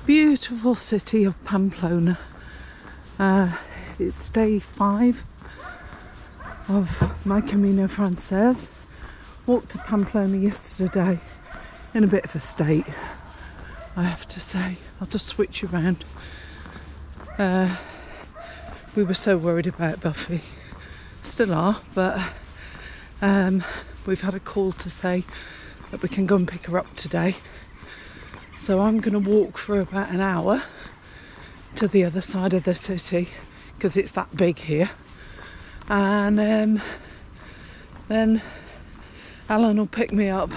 beautiful city of Pamplona. It's day 5 of my Camino Frances. Walked to Pamplona yesterday in a bit of a state, I have to say. I'll just switch around. We were so worried about Buffy, still are, but we've had a call to say that we can go and pick her up today. So I'm going to walk for about an hour to the other side of the city because it's that big here, and then Alan will pick me up,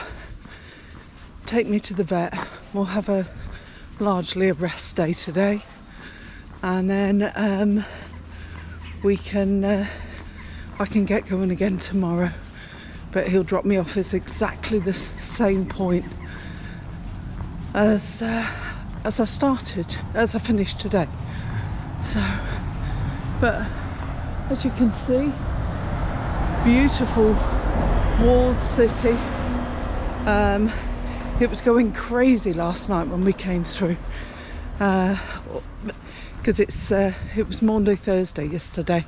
take me to the vet. We'll have largely a rest day today, and then I can get going again tomorrow, but he'll drop me off at exactly the same point as I finished today. So, but as you can see, beautiful walled city. It was going crazy last night when we came through, because it was Monday, Thursday yesterday.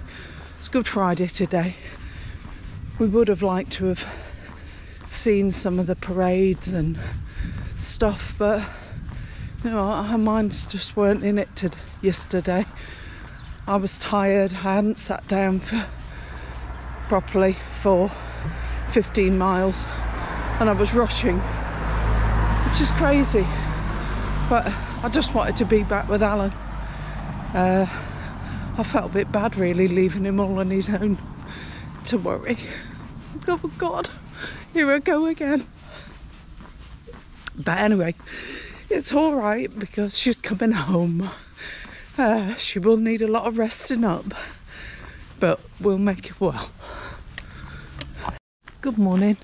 It's Good Friday today. We would have liked to have seen some of the parades and stuff, but you know, our minds just weren't in it yesterday. I was tired. I hadn't sat down properly for 15 miles and I was rushing, which is crazy, but I just wanted to be back with Alan. I felt a bit bad really leaving him all on his own to worry. Oh God, here I go again. But anyway, it's all right because she's coming home. She will need a lot of resting up, but we'll make it well. Good morning.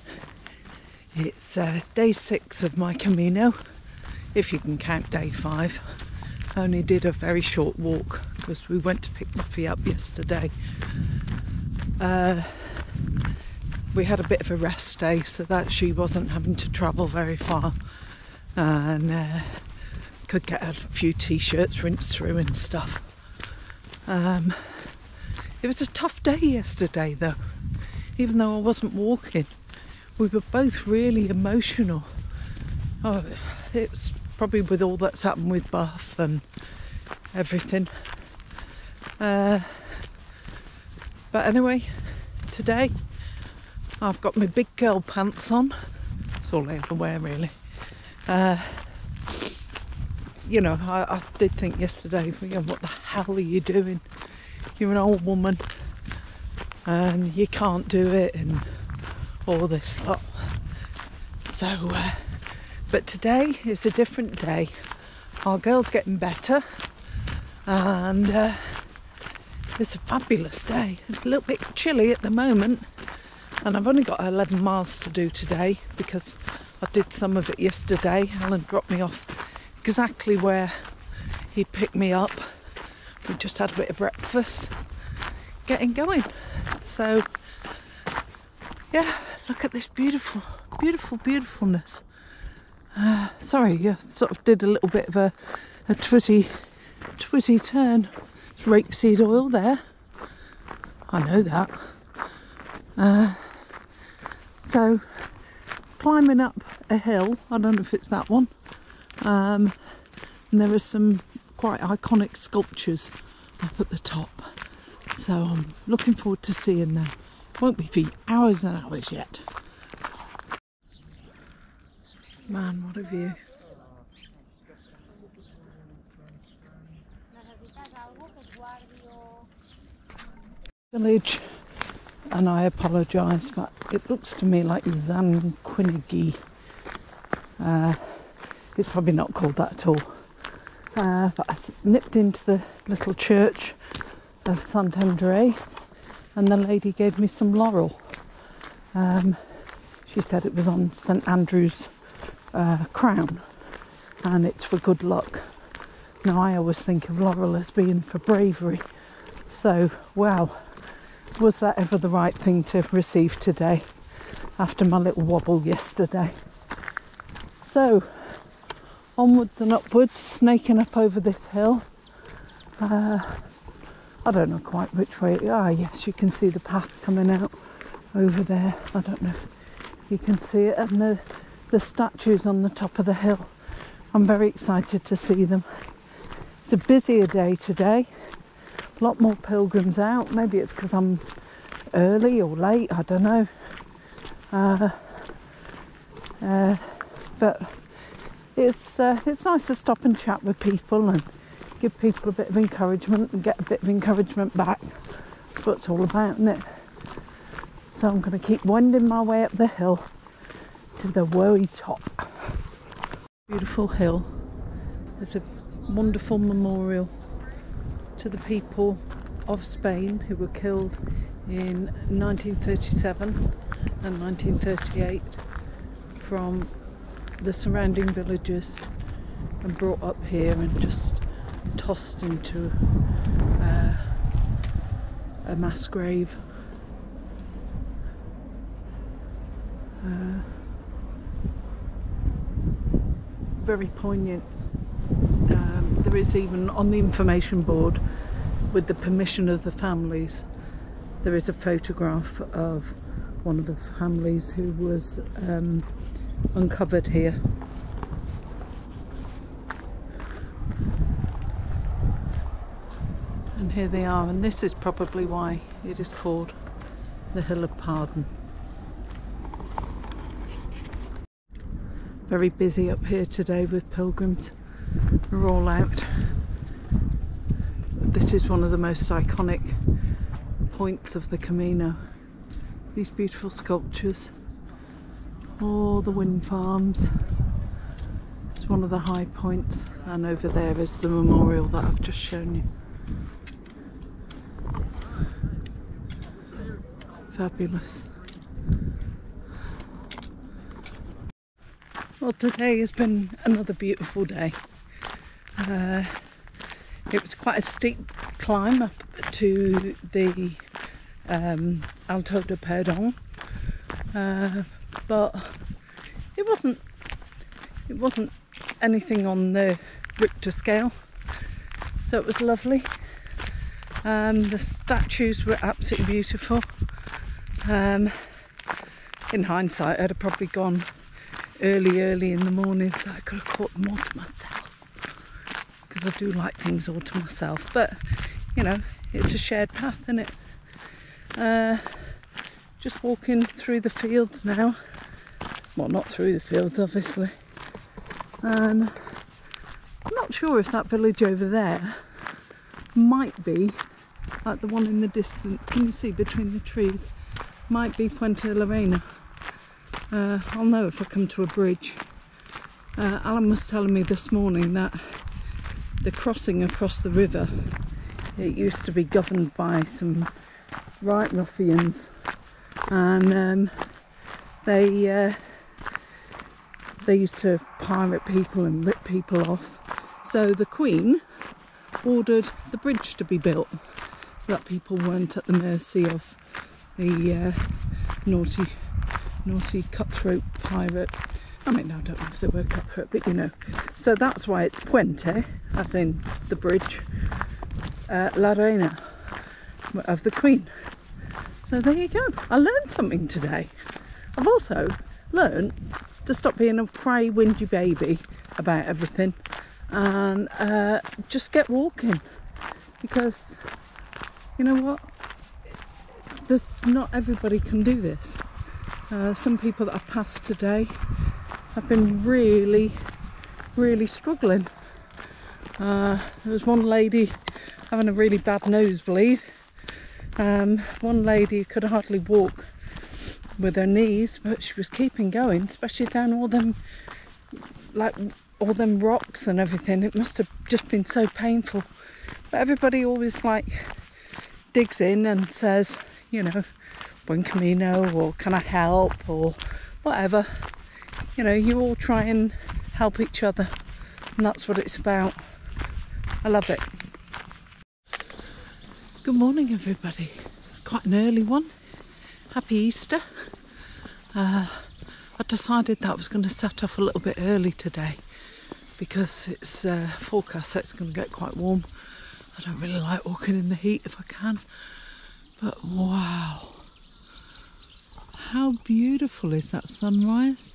It's day 6 of my Camino, if you can count day 5. I only did a very short walk because we went to pick Buffy up yesterday. We had a bit of a rest day so that she wasn't having to travel very far, and could get a few t-shirts rinsed through and stuff. It was a tough day yesterday though, even though I wasn't walking. We were both really emotional. Oh, it was probably with all that's happened with Buff and everything. But anyway, today I've got my big girl pants on. That's all I ever wear really. You know, I did think yesterday, you know, what the hell are you doing? You're an old woman and you can't do it and all this lot. So, but today is a different day. Our girl's getting better and it's a fabulous day. It's a little bit chilly at the moment and I've only got 11 miles to do today because I did some of it yesterday. Alan dropped me off exactly where he picked me up. We just had a bit of breakfast, getting going. So yeah, look at this beautiful, beautiful, beautifulness. Sorry, yeah, sort of did a little bit of a twitty turn. It's rapeseed oil there. I know that. So climbing up a hill, I don't know if it's that one, and there are some quite iconic sculptures up at the top, so I'm looking forward to seeing them. Won't be for hours and hours yet. Man, what a view. Village, and I apologise, but it looks to me like Zanquinigi. It's probably not called that at all. But I nipped into the little church of Saint-André and the lady gave me some laurel. She said it was on St Andrew's crown and it's for good luck. Now I always think of laurel as being for bravery, so wow, was that ever the right thing to receive today after my little wobble yesterday. So onwards and upwards, snaking up over this hill. I don't know quite which way. Ah, yes, you can see the path coming out over there. I don't know if you can see it, and the statues on the top of the hill. I'm very excited to see them. It's a busier day today. A lot more pilgrims out. Maybe it's because I'm early or late, I don't know. But it's nice to stop and chat with people and give people a bit of encouragement and get a bit of encouragement back. That's what it's all about, isn't it? So I'm going to keep winding my way up the hill to the very top. Beautiful hill. There's a wonderful memorial to the people of Spain who were killed in 1937 and 1938 from the surrounding villages and brought up here and just tossed into a mass grave. Very poignant. There is even on the information board, with the permission of the families, there is a photograph of one of the families who was uncovered here. And here they are, and this is probably why it is called the Hill of Pardon. Very busy up here today with pilgrims. We're all out. This is one of the most iconic points of the Camino. These beautiful sculptures, all the wind farms. It's one of the high points, and over there is the memorial that I've just shown you. Fabulous. Well, today has been another beautiful day. It was quite a steep climb up to the Alto del Perdon, but it wasn't anything on the Richter scale, so it was lovely. The statues were absolutely beautiful. In hindsight, I'd have probably gone early in the morning, so I could have caught them all to myself, because I do like things all to myself. But you know, it's a shared path, isn't it? Just walking through the fields now. Well, not through the fields, obviously. And I'm not sure if that village over there might be like the one in the distance. Can you see between the trees? Might be Puenta le Reina. I'll know if I come to a bridge. Alan was telling me this morning that the crossing across the river, it used to be governed by some right ruffians, and they used to pirate people and rip people off. So the Queen ordered the bridge to be built so that people weren't at the mercy of the naughty cutthroat pirate. I mean, I don't know if they were cutthroat, but you know. So that's why it's Puente, as in the bridge, La Reina, of the Queen. So there you go. I learned something today. I've also learned to stop being a cry, whingy baby about everything and just get walking, because you know what? Not everybody can do this. Some people that I passed today have been really struggling. There was one lady having a really bad nosebleed. One lady could hardly walk with her knees, but she was keeping going, especially down all them rocks and everything. It must have just been so painful. But everybody always digs in and says, you know, buen camino, or can I help, or whatever. You know, you all try and help each other, and that's what it's about. I love it. Good morning, everybody. It's quite an early one. Happy Easter. I decided that I was going to set off a little bit early today, because it's forecast that it's going to get quite warm. I don't really like walking in the heat if I can, but wow, how beautiful is that sunrise.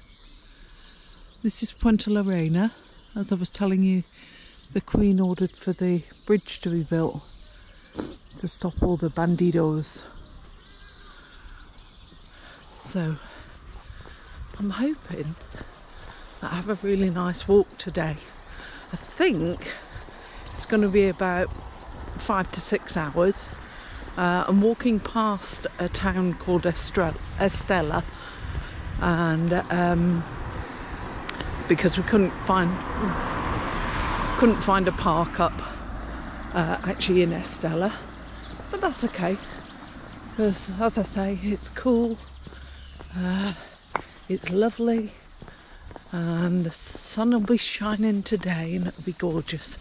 This is Puenta le Reina. As I was telling you, the Queen ordered for the bridge to be built to stop all the bandidos. So I'm hoping that I have a really nice walk today. I think it's going to be about 5 to 6 hours. I'm walking past a town called Estella, and because we couldn't find a park up actually in Estella, but that's okay, because as I say, it's cool, it's lovely, and the sun will be shining today and it'll be gorgeous.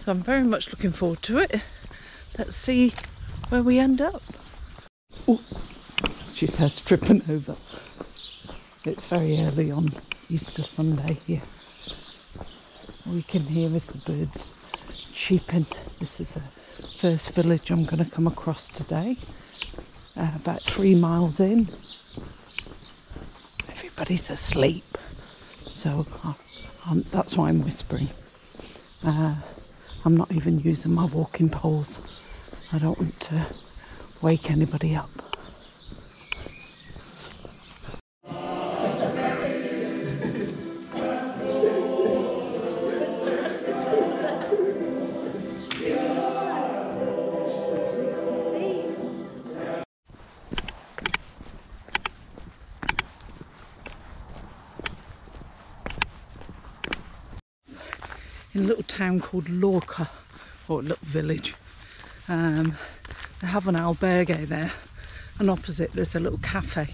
So I'm very much looking forward to it. Let's see where we end up. Oh, she says, tripping over. It's very early on Easter Sunday here. All you can hear is the birds cheeping. This is the first village I'm going to come across today. About 3 miles in. Everybody's asleep, so that's why I'm whispering. I'm not even using my walking poles. I don't want to wake anybody up. In a little town called Lorca, or a little village, they have an albergue there, and opposite there's a little cafe,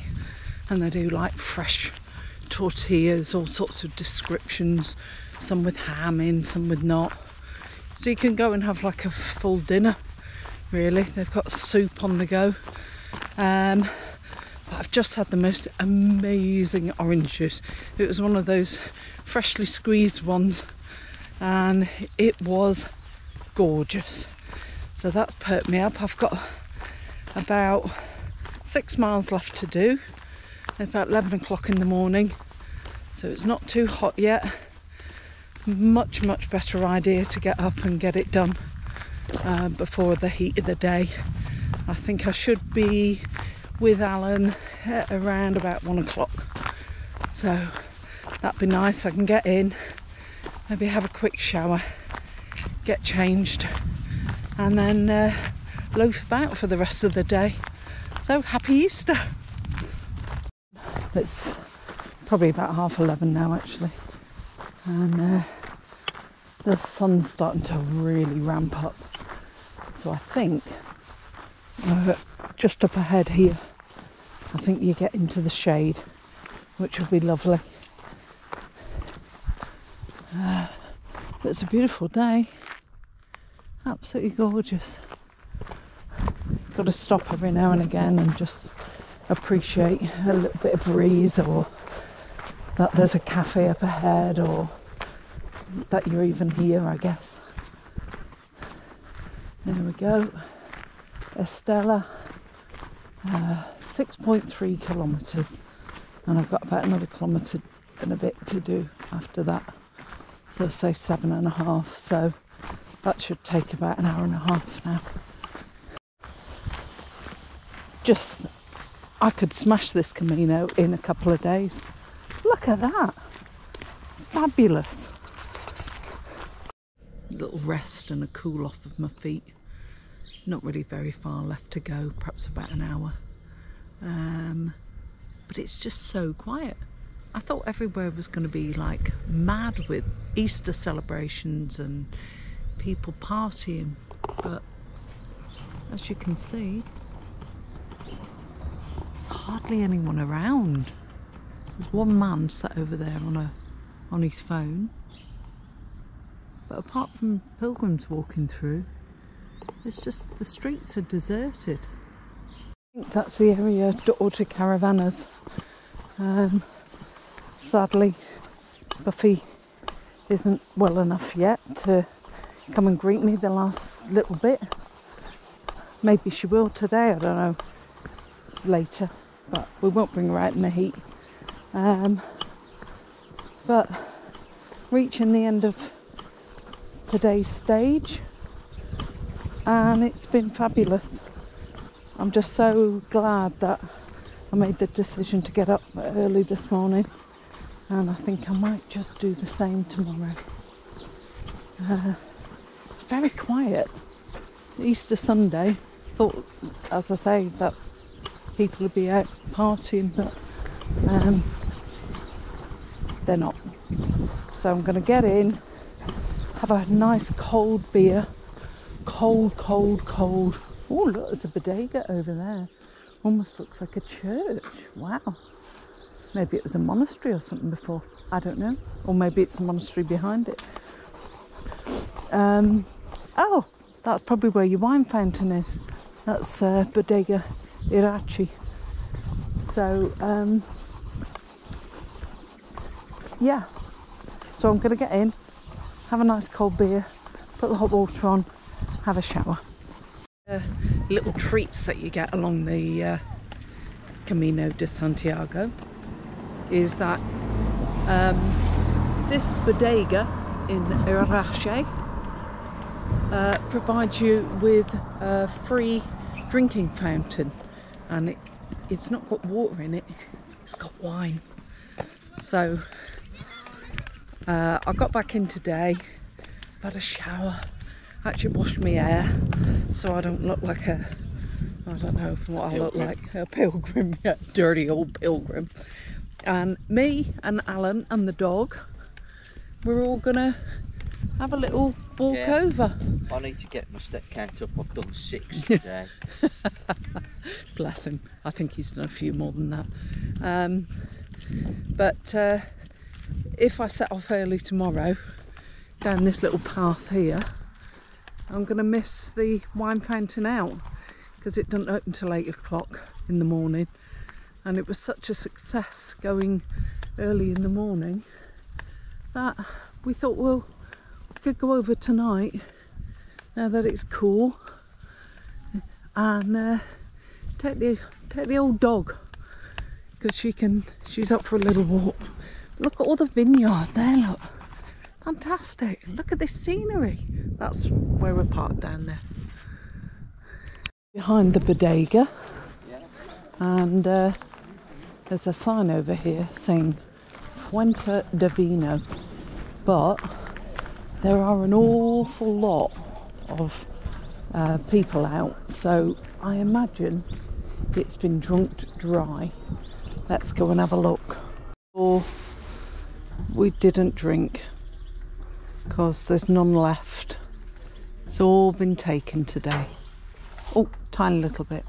and they do like fresh tortillas, all sorts of descriptions, some with ham in, some with not, so you can go and have like a full dinner really. They've got soup on the go. But I've just had the most amazing orange juice. It was one of those freshly squeezed ones, and it was gorgeous. So that's perked me up. I've got about 6 miles left to do. It's about 11 o'clock in the morning, so it's not too hot yet. Much better idea to get up and get it done before the heat of the day. I think I should be with Alan around about 1 o'clock, so that'd be nice. I can get in, maybe have a quick shower, get changed, and then loaf about for the rest of the day. So happy Easter. It's probably about 11:30 now actually, and the sun's starting to really ramp up, so I think just up ahead here, I think you get into the shade, which will be lovely. But it's a beautiful day, absolutely gorgeous. Got to stop every now and again and just appreciate a little bit of breeze, or that there's a cafe up ahead, or that you're even here, I guess. There we go, Estella, 6.3 kilometres, and I've got about another kilometre and a bit to do after that, so say 7.5, so that should take about an hour and a half now. I could smash this Camino in a couple of days. Look at that, fabulous. A little rest and a cool off of my feet. Not really very far left to go, perhaps about an hour, but it's just so quiet. I thought everywhere was going to be like mad with Easter celebrations and people partying, but as you can see, there's hardly anyone around. There's one man sat over there on his phone, but apart from pilgrims walking through, it's just the streets are deserted. I think that's the area to caravanas. Sadly, Buffy isn't well enough yet to come and greet me the last little bit. Maybe she will today, I don't know, later, but we won't bring her out in the heat. But reaching the end of today's stage, and it's been fabulous. I'm just so glad that I made the decision to get up early this morning, and I think I might just do the same tomorrow. It's very quiet. Easter Sunday, thought, as I say, that people would be out partying, but they're not. So I'm going to get in, have a nice cold beer. Cold. Oh look, there's a bodega over there. Almost looks like a church. Wow. Maybe it was a monastery or something before. I don't know. Or maybe it's a monastery behind it. Oh, that's probably where your wine fountain is. That's bodega Irache. So yeah. So I'm going to get in, have a nice cold beer, put the hot water on, have a shower. Little treats that you get along the Camino de Santiago is that this bodega in Irache provides you with a free drinking fountain, and it's not got water in it, it's got wine. So I got back in today, had a shower, actually washed my hair so I don't look like a, I don't know what I look like, a pilgrim, yeah, dirty old pilgrim. And me and Alan and the dog, we're all gonna have a little walk over. I need to get my step count up, I've done 6 today. Bless him, I think he's done a few more than that. But if I set off early tomorrow down this little path here, I'm going to miss the wine fountain out because it doesn't open till 8 o'clock in the morning, and it was such a success going early in the morning that we thought, well, we could go over tonight now that it's cool and take the old dog, because she's up for a little walk. Look at all the vineyard there, look. Fantastic. Look at this scenery. That's where we're parked down there. Behind the bodega. And there's a sign over here saying Puenta de Vino. But there are an awful lot of people out. So I imagine it's been drunk dry. Let's go and have a look. Or we didn't drink because there's none left. It's all been taken today. Oh, tiny little bit.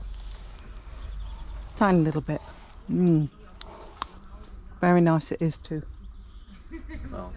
Tiny little bit. Very nice it is too. Well,